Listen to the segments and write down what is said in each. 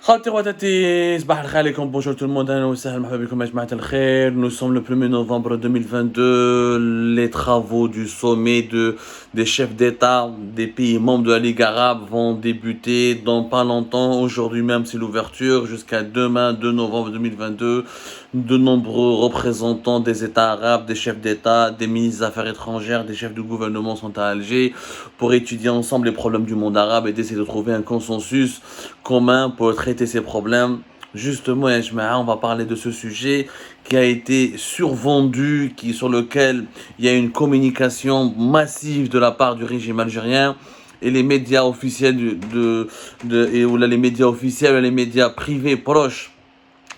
خاوتي خواتاتي صباح الخير عليكم bonjour tout le monde اهلا وسهلا مرحبا بكم يا جماعة الخير. Nous sommes le 1er novembre 2022. Les travaux du sommet des chefs d'État des pays membres de la Ligue arabe vont débuter dans pas longtemps. Aujourd'hui même c'est l'ouverture jusqu'à demain 2 novembre 2022. De nombreux représentants des États arabes, des chefs d'État, des ministres des Affaires étrangères, des chefs de gouvernement sont à Alger pour étudier ensemble les problèmes du monde arabe et d'essayer de trouver un consensus commun pour traiter ces problèmes. Justement, on va parler de ce sujet qui a été survendu, sur lequel il y a une communication massive de la part du régime algérien et les médias officiels les médias officiels et les médias privés proches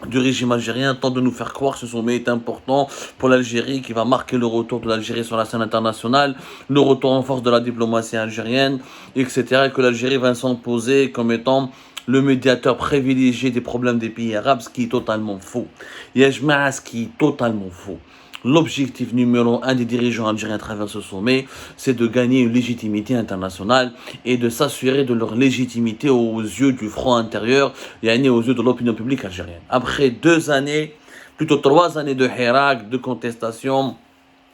du régime algérien tentent de nous faire croire que ce sommet est important pour l'Algérie, qui va marquer le retour de l'Algérie sur la scène internationale, le retour en force de la diplomatie algérienne, etc. Et que l'Algérie va s'imposer comme étant le médiateur privilégié des problèmes des pays arabes, ce qui est totalement faux. Yajma'a, ce qui est totalement faux. L'objectif numéro 1 des dirigeants algériens à travers ce sommet, c'est de gagner une légitimité internationale et de s'assurer de leur légitimité aux yeux du front intérieur et aux yeux de l'opinion publique algérienne. Après 2 années, plutôt 3 années de hirak, de contestation,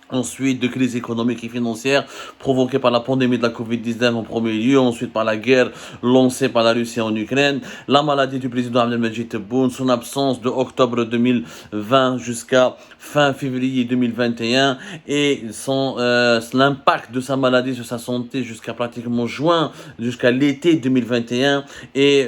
ensuite de crise économique et financière provoquée par la pandémie de la Covid-19 en premier lieu, ensuite par la guerre lancée par la Russie en Ukraine, la maladie du président Abdelmadjid Tebboune, son absence de octobre 2020 jusqu'à fin février 2021 et l'impact de sa maladie sur sa santé jusqu'à pratiquement jusqu'à l'été 2021 et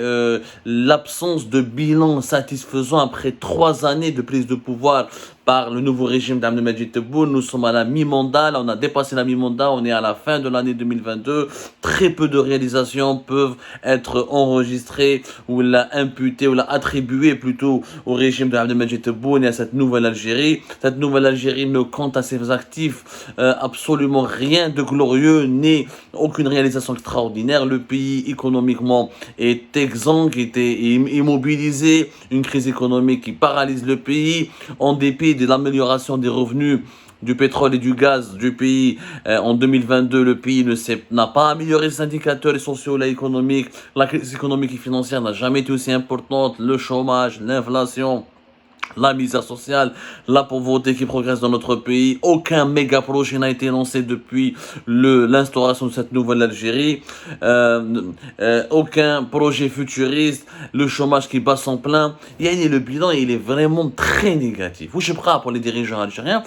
l'absence de bilan satisfaisant après 3 années de prise de pouvoir par le nouveau régime d'Abdelmadjid Tebboune. Nous sommes à la mi-mandat, là on a dépassé la mi-mandat, on est à la fin de l'année 2022. Très peu de réalisations peuvent être enregistrées ou imputées ou attribuées plutôt au régime d'Abdelmadjid Tebboune et à cette nouvelle Algérie. Cette nouvelle Algérie ne compte à ses actifs absolument rien de glorieux, ni aucune réalisation extraordinaire. Le pays économiquement est exsangue, est immobilisé, une crise économique qui paralyse le pays en dépit de l'amélioration des revenus du pétrole et du gaz du pays. En 2022, le pays n'a pas amélioré ses indicateurs sociaux et économiques. La crise économique et financière n'a jamais été aussi importante. Le chômage, l'inflation, la misère sociale, la pauvreté qui progresse dans notre pays. Aucun méga projet n'a été lancé depuis l'instauration de cette nouvelle Algérie. Aucun projet futuriste. Le chômage qui bat son plein. Le bilan, il est vraiment très négatif. Je suis prêt pour les dirigeants algériens,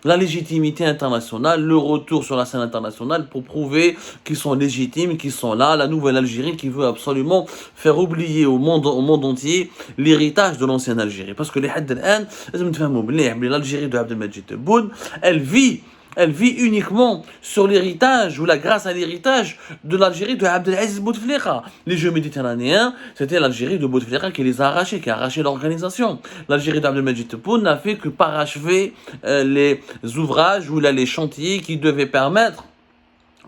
la légitimité internationale, le retour sur la scène internationale pour prouver qu'ils sont légitimes, qu'ils sont là. La nouvelle Algérie qui veut absolument faire oublier au monde entier l'héritage de l'ancienne Algérie. Parce que l'Algérie de Abdelmadjid Tebboune, elle vit uniquement sur l'héritage ou grâce à l'héritage de l'Algérie de Abdelaziz Bouteflika. Les Jeux méditerranéens, c'était l'Algérie de Bouteflika qui les a arrachés, qui a arraché l'organisation. L'Algérie d'Abdelmadjid Tebboune n'a fait que parachever les ouvrages ou les chantiers qui devaient permettre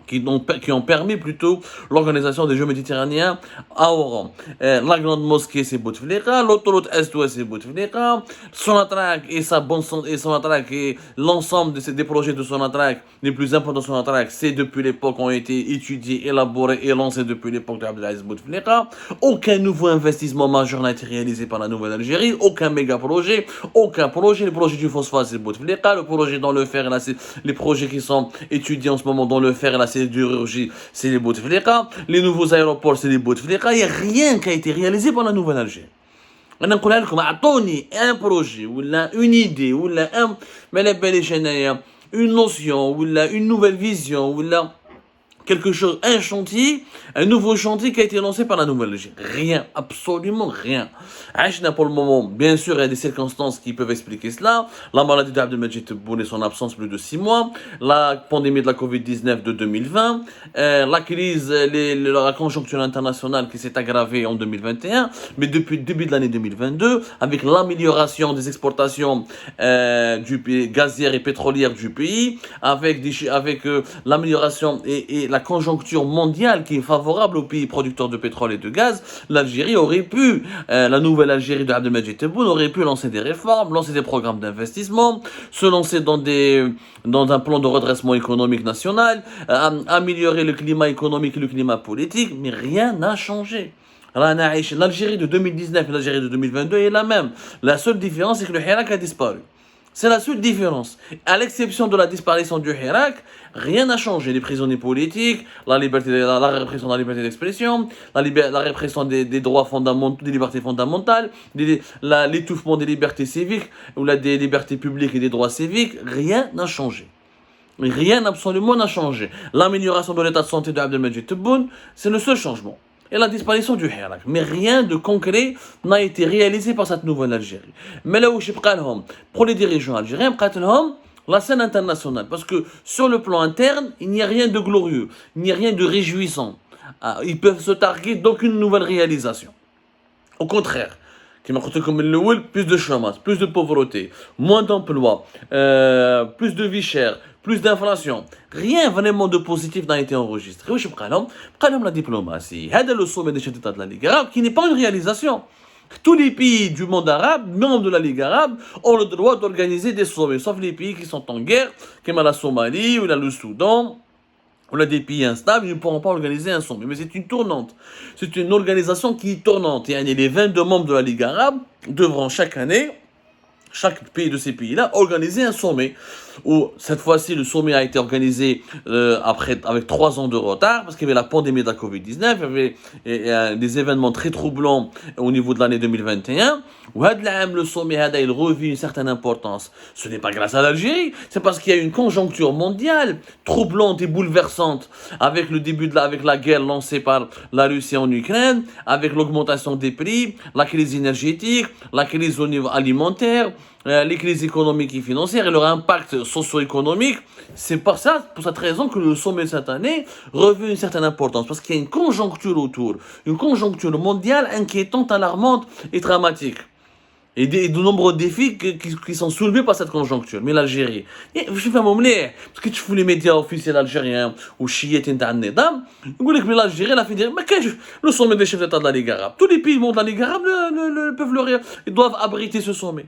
qui ont permis plutôt l'organisation des Jeux méditerranéens à Oran. La grande mosquée, c'est Bouteflika, l'autoroute Est-Ouest, c'est Bouteflika, Sonatrach et Sonatrach et l'ensemble des projets de Sonatrach, les plus importants de Sonatrach, c'est depuis l'époque, ont été étudiés, élaborés et lancés depuis l'époque d'Abdelaziz Bouteflika. Aucun nouveau investissement majeur n'a été réalisé par la nouvelle Algérie, aucun méga projet, le projet du phosphate, c'est Bouteflika, le projet dans le fer, les projets qui sont étudiés en ce moment dans le fer et la sidérurgie, c'est les Bouteflika, les nouveaux aéroports, c'est les Bouteflika. Il n'y a rien qui a été réalisé par la nouvelle Algérie. انا نقولها لكم اعطوني un projet ولا une idée ولا ما لا باليش انايا une notion ولا une nouvelle vision ولا quelque chose, un chantier, un nouveau chantier qui a été lancé par la nouvelle Algérie. Rien, absolument rien. Pour le moment, bien sûr, il y a des circonstances qui peuvent expliquer cela. La maladie d'Abdelmadjid Tebboune et son absence plus de 6 mois, la pandémie de la Covid-19 de 2020, la crise, la conjoncture internationale qui s'est aggravée en 2021, mais depuis le début de l'année 2022, avec l'amélioration des exportations du pays, gazières et pétrolières du pays, avec l'amélioration et la conjoncture mondiale qui est favorable aux pays producteurs de pétrole et de gaz, l'Algérie aurait pu, la nouvelle Algérie de Abdelmadjid Tebboune aurait pu lancer des réformes, lancer des programmes d'investissement, se lancer dans un plan de redressement économique national, améliorer le climat économique et le climat politique, mais rien n'a changé. L'Algérie de 2019 et l'Algérie de 2022 est la même. La seule différence, c'est que le Hirak a disparu. C'est la seule différence. À l'exception de la disparition du Hirak, rien n'a changé. Les prisonniers politiques, la répression de la liberté d'expression, la répression des droits fondamentaux, des libertés fondamentales, l'étouffement des libertés civiques, ou des libertés publiques et des droits civiques, rien n'a changé. Rien absolument n'a changé. L'amélioration de l'état de santé de Abdelmadjid Tebboune, c'est le seul changement. Et la disparition du Hirak. Mais rien de concret n'a été réalisé par cette nouvelle Algérie. Mais là où je parle, pour les dirigeants algériens, la scène internationale. Parce que sur le plan interne, il n'y a rien de glorieux, il n'y a rien de réjouissant. Ils peuvent se targuer d'aucune nouvelle réalisation. Au contraire, plus de chômage, plus de pauvreté, moins d'emplois, plus de vie chère, plus d'inflation. Rien vraiment de positif n'a été enregistré. La diplomatie, c'est le sommet des chefs d'État de la Ligue arabe qui n'est pas une réalisation. Tous les pays du monde arabe, membres de la Ligue arabe, ont le droit d'organiser des sommets, sauf les pays qui sont en guerre, comme la Somalie ou le Soudan. On a des pays instables, ils ne pourront pas organiser un sommet. Mais c'est une tournante. C'est une organisation qui est tournante. Et les 22 membres de la Ligue arabe devront chaque année, chaque pays de ces pays-là, organiser un sommet. Où cette fois-ci, le sommet a été organisé avec 3 ans de retard, parce qu'il y avait la pandémie de la Covid-19, il y avait des événements très troublants au niveau de l'année 2021. Le sommet il revit une certaine importance. Ce n'est pas grâce à l'Algérie, c'est parce qu'il y a une conjoncture mondiale troublante et bouleversante, avec le début avec la guerre lancée par la Russie en Ukraine, avec l'augmentation des prix, la crise énergétique, la crise au niveau alimentaire, les crises économiques et financières et leur impact socio-économique. C'est pour cette raison que le sommet cette année revêt une certaine importance, parce qu'il y a une conjoncture autour, une conjoncture mondiale inquiétante, alarmante et dramatique. Et de nombreux défis qui sont soulevés par cette conjoncture. Mais l'Algérie, je fais mon blé, parce que tu fous les médias officiels algériens ou chiites d'An-Nedam, l'Algérie, elle a fait dire, mais qu'est-ce le sommet des chefs d'État de la Ligue arabe? Tous les pays membres de la Ligue arabe ils doivent abriter ce sommet.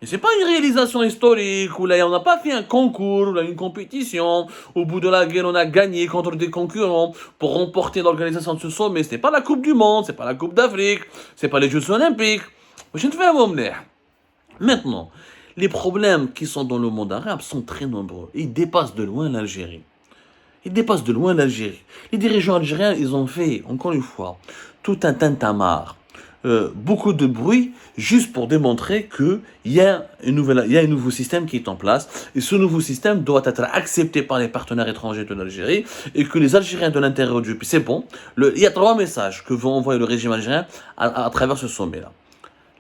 Et c'est pas une réalisation historique où là on n'a pas fait un concours, ou là, une compétition. Au bout de la guerre, on a gagné contre des concurrents pour remporter l'organisation de ce sommet. C'est pas la Coupe du Monde, c'est pas la Coupe d'Afrique, c'est pas les Jeux Olympiques. Je ne fais pas mon. Maintenant, les problèmes qui sont dans le monde arabe sont très nombreux. Ils dépassent de loin l'Algérie. Les dirigeants algériens, ils ont fait, encore une fois, tout un tintamarre. Beaucoup de bruit juste pour démontrer qu'il y a un nouveau système qui est en place et ce nouveau système doit être accepté par les partenaires étrangers de l'Algérie et que les Algériens de l'intérieur du pays, c'est bon. Il y a 3 messages que veut envoyer le régime algérien à travers ce sommet-là.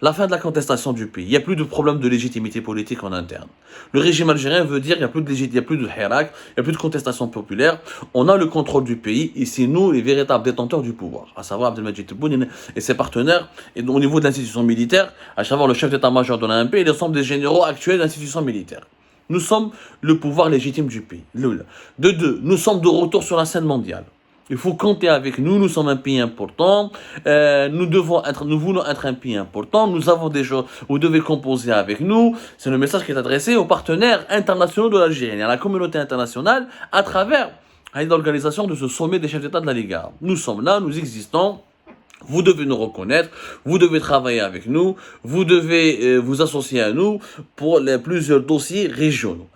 La fin de la contestation du pays. Il n'y a plus de problème de légitimité politique en interne. Le régime algérien veut dire qu'il n'y a plus de Hirak, il n'y a plus de contestation populaire. On a le contrôle du pays et c'est nous les véritables détenteurs du pouvoir, à savoir Abdelmadjid Tebboune et ses partenaires. Et au niveau de l'institution militaire, à savoir le chef d'état-major de l'AMP et l'ensemble des généraux actuels de l'institution militaire. Nous sommes le pouvoir légitime du pays. De deux, nous sommes de retour sur la scène mondiale. Il faut compter avec nous, nous sommes un pays important, nous voulons être un pays important, nous avons des choses, vous devez composer avec nous. C'est le message qui est adressé aux partenaires internationaux de l'Algérie, à la communauté internationale, à travers l'organisation de ce sommet des chefs d'État de la Ligue arabe. Nous sommes là, nous existons. Vous devez nous reconnaître, vous devez travailler avec nous, vous devez vous associer à nous pour plusieurs dossiers régionaux.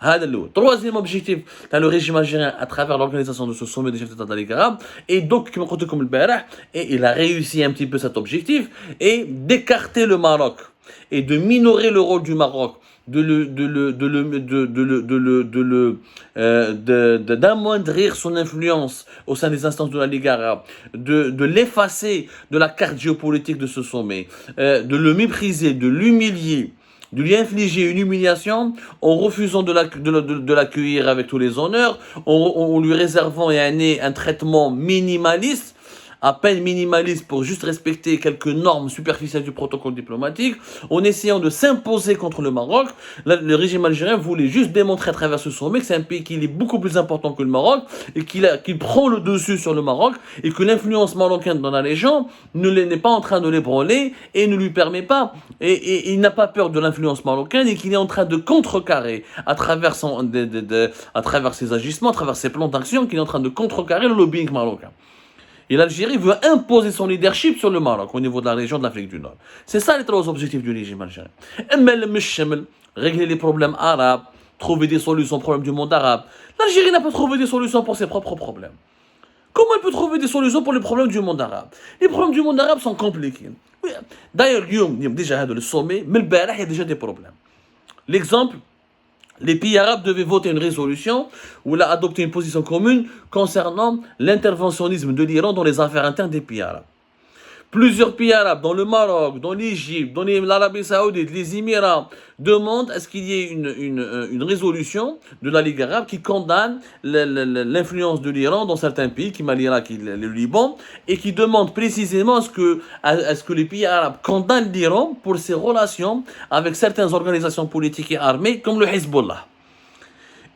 Troisième objectif dans le régime algérien à travers l'organisation de ce sommet des chefs d'État de la Ligue arabe, et donc qui m'a compté comme le Barah, et il a réussi un petit peu cet objectif, et d'écarter le Maroc et de minorer le rôle du Maroc, d'amoindrir son influence au sein des instances de la Ligue arabe, de l'effacer de la carte géopolitique de ce sommet, de le mépriser, de l'humilier, de lui infliger une humiliation en refusant de l'accueillir avec tous les honneurs, en lui réservant un traitement minimaliste, à peine minimaliste pour juste respecter quelques normes superficielles du protocole diplomatique, en essayant de s'imposer contre le Maroc. Le régime algérien voulait juste démontrer à travers ce sommet que c'est un pays qui est beaucoup plus important que le Maroc et qu'il prend le dessus sur le Maroc et que l'influence marocaine dans la région n'est pas en train de l'ébranler et ne lui permet pas, et il n'a pas peur de l'influence marocaine et qu'il est en train de contrecarrer à travers ses agissements, à travers ses plans d'action, qu'il est en train de contrecarrer le lobbying marocain. Et l'Algérie veut imposer son leadership sur le Maroc au niveau de la région de l'Afrique du Nord. C'est ça les trois objectifs du régime algérien. Régler les problèmes arabes, trouver des solutions aux problèmes du monde arabe. L'Algérie n'a pas trouvé des solutions pour ses propres problèmes. Comment elle peut trouver des solutions pour les problèmes du monde arabe? Les problèmes du monde arabe sont compliqués. D'ailleurs, déjà le sommet, mais il y a déjà des problèmes. L'exemple, les pays arabes devaient voter une résolution où il a adopté une position commune concernant l'interventionnisme de l'Iran dans les affaires internes des pays arabes. Plusieurs pays arabes, dans le Maroc, dans l'Égypte, dans l'Arabie Saoudite, les Émirats, demandent à ce qu'il y ait une résolution de la Ligue arabe qui condamne l'influence de l'Iran dans certains pays, qui l'Irak et le Liban, et qui demande précisément à ce que les pays arabes condamnent l'Iran pour ses relations avec certaines organisations politiques et armées, comme le Hezbollah.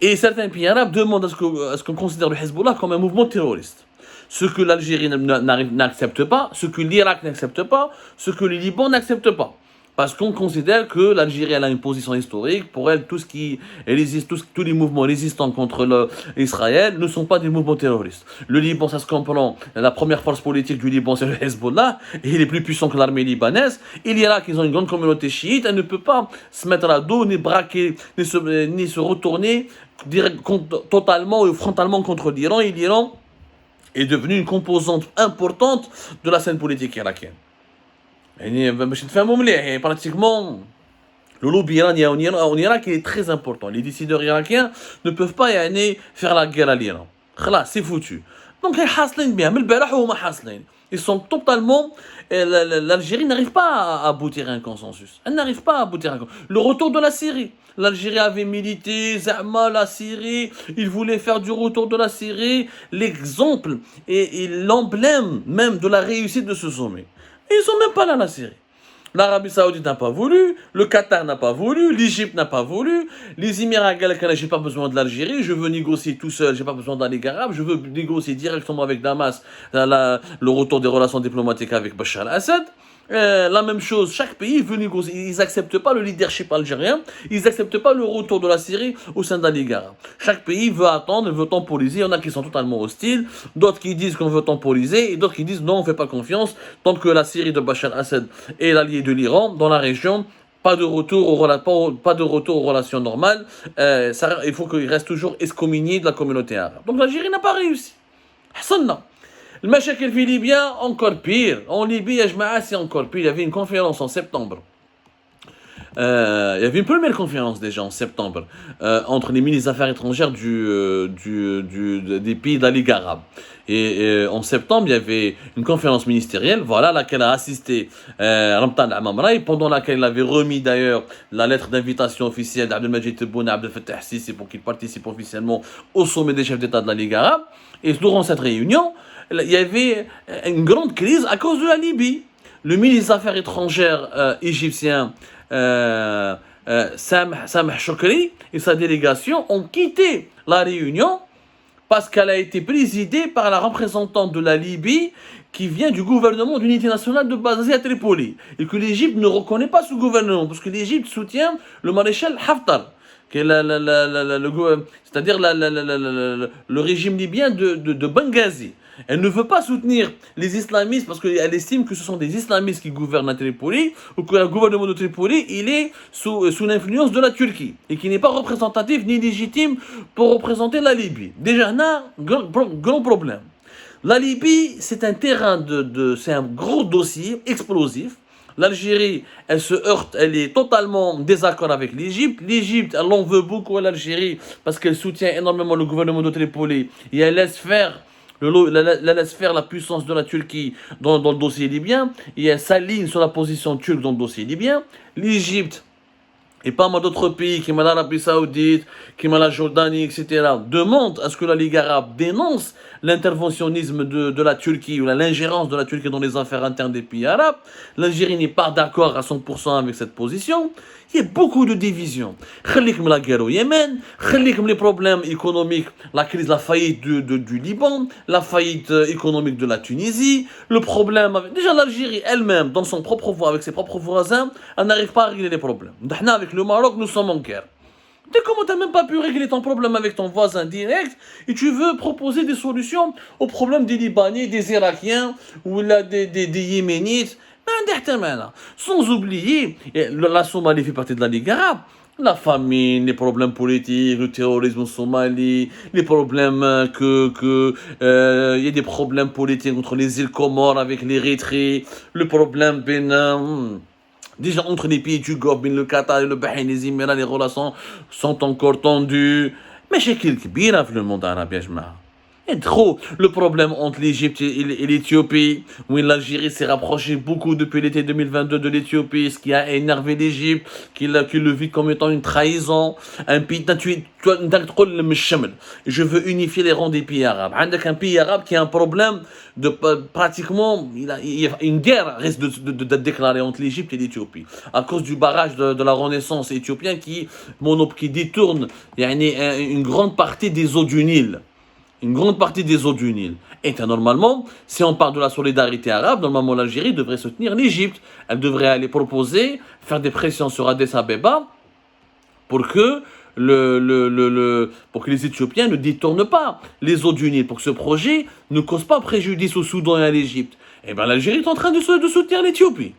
Et certains pays arabes demandent à ce qu'on considère le Hezbollah comme un mouvement terroriste. Ce que l'Algérie n'accepte pas, ce que l'Irak n'accepte pas, ce que le Liban n'accepte pas. Parce qu'on considère que l'Algérie a une position historique. Pour elle, tous les mouvements résistants contre Israël ne sont pas des mouvements terroristes. Le Liban, ça se comprend. La première force politique du Liban, c'est le Hezbollah. Et il est plus puissant que l'armée libanaise. Et l'Irak, ils ont une grande communauté chiite. Elle ne peut pas se mettre à dos, ni braquer, ni se retourner totalement ou frontalement contre l'Iran. Et l'Iran est devenu une composante importante de la scène politique irakienne. Et pratiquement, le lobby iranien en Irak est très important. Les décideurs irakiens ne peuvent pas faire la guerre à l'Iran. C'est foutu. Donc, ils sont totalement... L'Algérie n'arrive pas à aboutir à un consensus. Elle n'arrive pas à aboutir à un consensus. Le retour de la Syrie. L'Algérie avait milité, Zama, la Syrie, il voulait faire du retour de la Syrie l'exemple et l'emblème même de la réussite de ce sommet. Et ils sont même pas là, la Syrie. L'Arabie Saoudite n'a pas voulu, le Qatar n'a pas voulu, l'Égypte n'a pas voulu, les Émirats Galakana, j'ai pas besoin de l'Algérie, je veux négocier tout seul, j'ai pas besoin de la Ligue arabe, je veux négocier directement avec Damas le retour des relations diplomatiques avec Bachar al-Assad. La même chose, chaque pays veut négocier. Ils n'acceptent pas le leadership algérien, ils n'acceptent pas le retour de la Syrie au sein de la Ligue arabe. Chaque pays veut attendre, veut temporiser. Il y en a qui sont totalement hostiles, d'autres qui disent qu'on veut temporiser, et d'autres qui disent non, on ne fait pas confiance, tant que la Syrie de Bachar al-Assad est l'allié de l'Iran dans la région. Pas de retour aux relations normales. Il faut qu'il reste toujours excommunié de la communauté arabe. Donc l'Algérie n'a pas réussi. Hassanna. Le mashakil fi Libyen, encore pire. En Libye, c'est encore pire. Il y avait une conférence en septembre. Il y avait une première conférence déjà en septembre entre les ministres des Affaires étrangères des pays de la Ligue arabe. Et en septembre, il y avait une conférence ministérielle, voilà, à laquelle a assisté Ramtan Amamraï, pendant laquelle il avait remis d'ailleurs la lettre d'invitation officielle d'Abdelmajid Tebboune et Abdel Fattah Sisi pour qu'il participe officiellement au sommet des chefs d'État de la Ligue arabe. Et durant cette réunion, il y avait une grande crise à cause de la Libye. Le ministre des Affaires étrangères égyptien Sameh Choukri et sa délégation ont quitté la réunion parce qu'elle a été présidée par la représentante de la Libye qui vient du gouvernement d'unité nationale de basé à Tripoli et que l'Égypte ne reconnaît pas ce gouvernement parce que l'Égypte soutient le maréchal Haftar, c'est-à-dire le régime libyen de Benghazi. Elle ne veut pas soutenir les islamistes parce qu'elle estime que ce sont des islamistes qui gouvernent à Tripoli ou que le gouvernement de Tripoli il est sous l'influence de la Turquie et qui n'est pas représentatif ni légitime pour représenter la Libye. Déjà, on a un grand problème. La Libye, c'est un terrain c'est un gros dossier explosif. L'Algérie, elle se heurte, elle est totalement en désaccord avec l'Égypte. L'Égypte, elle en veut beaucoup à l'Algérie parce qu'elle soutient énormément le gouvernement de Tripoli et elle laisse faire la puissance de la Turquie dans le dossier libyen et elle s'aligne sur la position turque dans le dossier libyen. L'Égypte et pas mal d'autres pays, qui l'Arabie Saoudite, qui la Jordanie, etc., demandent à ce que la Ligue arabe dénonce l'interventionnisme de la Turquie ou l'ingérence de la Turquie dans les affaires internes des pays arabes. L'Algérie n'est pas d'accord à 100% avec cette position. Il y a beaucoup de divisions. Khalik la guerre au Yémen, khalik les problèmes économiques, la crise, la faillite du Liban, la faillite économique de la Tunisie, le problème avec... Déjà l'Algérie elle-même, dans son propre voie, avec ses propres voisins, elle n'arrive pas à régler les problèmes. Avec le Maroc, nous sommes en guerre. Comment tu n'as même pas pu régler ton problème avec ton voisin direct et tu veux proposer des solutions aux problèmes des Libanais, des Irakiens ou là, des Yéménites. Sans oublier, la Somalie fait partie de la Ligue arabe. La famine, les problèmes politiques, le terrorisme en Somalie, les problèmes il y a des problèmes politiques entre les îles Comores avec l'Érythrée, le problème Bénin. Déjà, entre les pays du Golfe, le Qatar et le Bahreïn, les Émirats, les relations sont encore tendues. Mais j'ai quelques bires dans le monde arabe, et trop. Le problème entre l'Égypte et l'Éthiopie, où l'Algérie s'est rapprochée beaucoup depuis l'été 2022 de l'Éthiopie, ce qui a énervé l'Égypte, qui le vit comme étant une trahison. Un pays, je veux unifier les rangs des pays arabes. Un pays arabe qui a un problème de pratiquement, il y a une guerre risque d'être déclarée entre l'Égypte et l'Éthiopie à cause du barrage de la Renaissance éthiopienne qui détourne une grande partie des eaux du Nil. Une grande partie des eaux du Nil. Et normalement, si on parle de la solidarité arabe, normalement l'Algérie devrait soutenir l'Égypte. Elle devrait aller proposer, faire des pressions sur Addis Abeba pour que pour que les Éthiopiens ne détournent pas les eaux du Nil, pour que ce projet ne cause pas préjudice au Soudan et à l'Égypte. Et bien l'Algérie est en train de soutenir l'Éthiopie.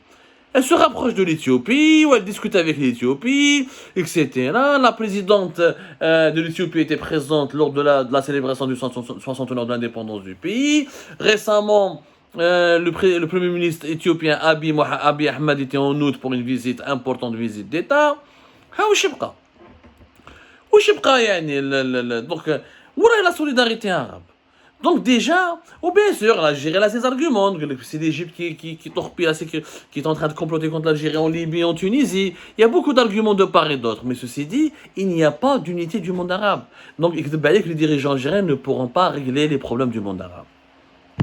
Elle se rapproche de l'Éthiopie, ou elle discute avec l'Éthiopie, etc. La présidente de l'Éthiopie était présente lors de la célébration du 60e de l'indépendance du pays. Récemment, le premier ministre éthiopien Abiy Ahmed était en août pour une importante visite d'État. Donc, où est la solidarité arabe? Donc déjà, bien sûr, l'Algérie a ses arguments, c'est l'Égypte qui torpille, qui est en train de comploter contre l'Algérie en Libye, en Tunisie. Il y a beaucoup d'arguments de part et d'autre. Mais ceci dit, il n'y a pas d'unité du monde arabe. Donc, les dirigeants algériens ne pourront pas régler les problèmes du monde arabe.